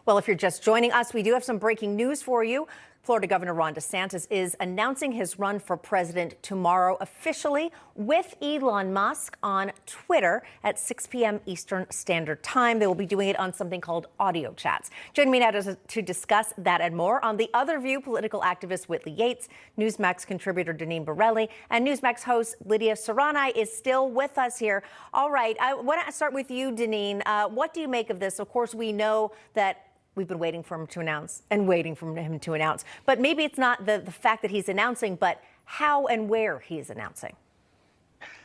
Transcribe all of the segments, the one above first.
Well, if you're just joining us, we do have some breaking news for you. Florida Governor Ron DeSantis is announcing his run for president tomorrow officially with Elon Musk on Twitter at 6 p.m. Eastern Standard Time. They will be doing it on something called audio chats. Joining me now to discuss that and more on The Other View, political activist Whitley Yates, Newsmax contributor Deneen Borelli, and Newsmax host Lydia Serrani is still with us here. All right, I want to start with you, Deneen. What do you make of this? Of course, we know that we've been waiting for him to announce and waiting for him to announce. But maybe it's not the fact that he's announcing, but how and where he's announcing.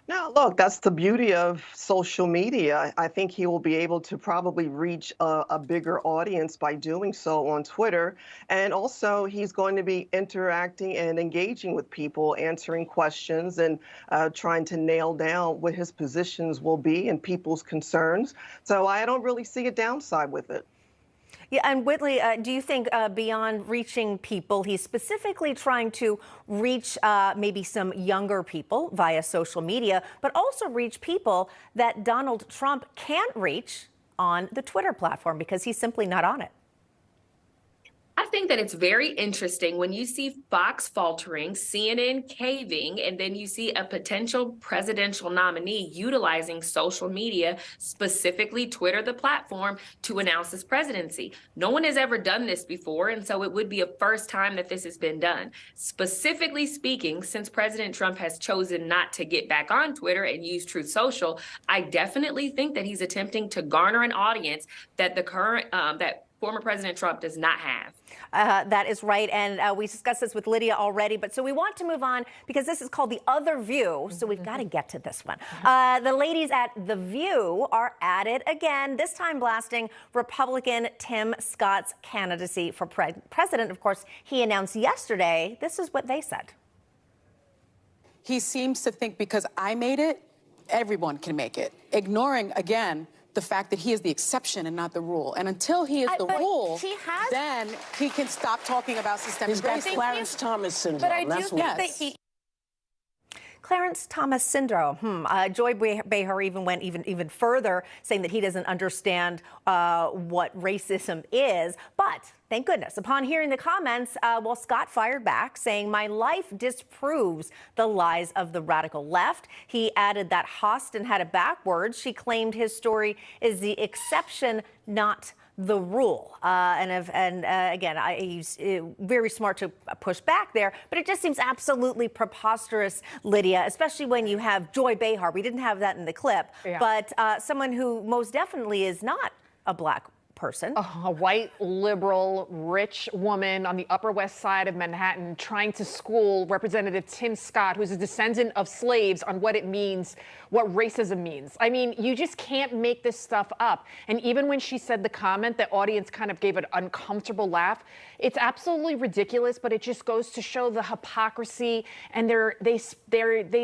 Now, look, that's the beauty of social media. I think he will be able to probably reach a bigger audience by doing so on Twitter. And also, he's going to be interacting and engaging with people, answering questions and trying to nail down what his positions will be and people's concerns. So I don't really see a downside with it. Yeah, and Whitley, do you think beyond reaching people, he's specifically trying to reach maybe some younger people via social media, but also reach people that Donald Trump can't reach on the Twitter platform because he's simply not on it? I think that it's very interesting when you see Fox faltering, CNN caving, and then you see a potential presidential nominee utilizing social media, specifically Twitter, the platform, to announce his presidency. No one has ever done this before, and so it would be a first time that this has been done. Specifically speaking, since President Trump has chosen not to get back on Twitter and use Truth Social, I definitely think that he's attempting to garner an audience that the current former President Trump does not have. That is right. And we discussed this with Lydia already. But so we want to move on because this is called The Other View. So we've got to get to this one. The ladies at The View are at it again, this time blasting Republican Tim Scott's candidacy for president. Of course, he announced yesterday. This is what they said. He seems to think because I made it, everyone can make it. Ignoring, again, the fact that he is the exception and not the rule. And until he is the rule, then he can stop talking about systemic racism. He's got Clarence Thomas syndrome. But I do think that he... Clarence Thomas syndrome. Joy Behar even went even further, saying that he doesn't understand what racism is. But thank goodness, upon hearing the comments, Scott fired back, saying, "My life disproves the lies of the radical left." He added that Hostin had it backwards. She claimed his story is the exception, not the rule. Again, he's very smart to push back there, but it just seems absolutely preposterous, Lydia, especially when you have Joy Behar. We didn't have that in the clip, but someone who most definitely is not a black person. A white, liberal, rich woman on the Upper West Side of Manhattan trying to school Representative Tim Scott, who's a descendant of slaves, on what it means, what racism means. I mean, you just can't make this stuff up. And even when she said the comment, the audience kind of gave an uncomfortable laugh. It's absolutely ridiculous, but it just goes to show the hypocrisy, and they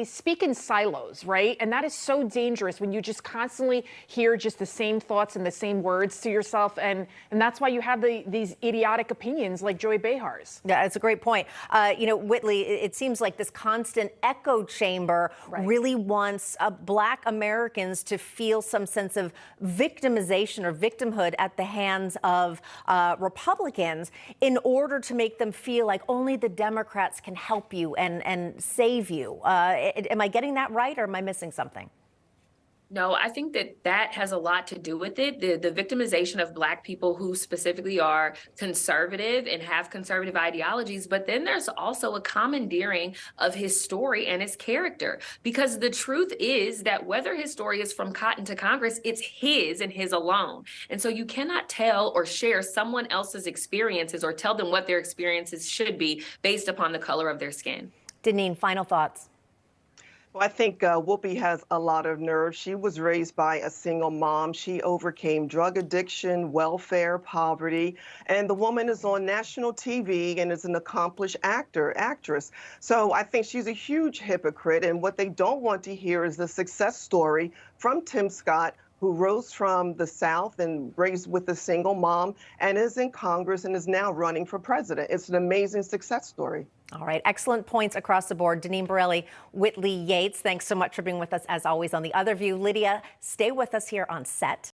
speak in silos, right? And that is so dangerous when you just constantly hear just the same thoughts and the same words to yourself. And that's why you have these idiotic opinions like Joy Behar's. Yeah, that's a great point. Whitley, it seems like this constant echo chamber really wants Black Americans to feel some sense of victimization or victimhood at the hands of Republicans in order to make them feel like only the Democrats can help you and save you. Am I getting that right, or am I missing something? No, I think that has a lot to do with it. The victimization of Black people who specifically are conservative and have conservative ideologies. But then there's also a commandeering of his story and his character, because the truth is that whether his story is from cotton to Congress, it's his and his alone. And so you cannot tell or share someone else's experiences or tell them what their experiences should be based upon the color of their skin. Deneen, final thoughts. Well, I think Whoopi has a lot of nerve. She was raised by a single mom. She overcame drug addiction, welfare, poverty, and the woman is on national TV and is an accomplished actress. So I think she's a huge hypocrite, and what they don't want to hear is the success story from Tim Scott, who rose from the South and raised with a single mom and is in Congress and is now running for president. It's an amazing success story. All right. Excellent points across the board. Deneen Borelli, Whitley Yates, thanks so much for being with us, as always, on The Other View. Lydia, stay with us here on set.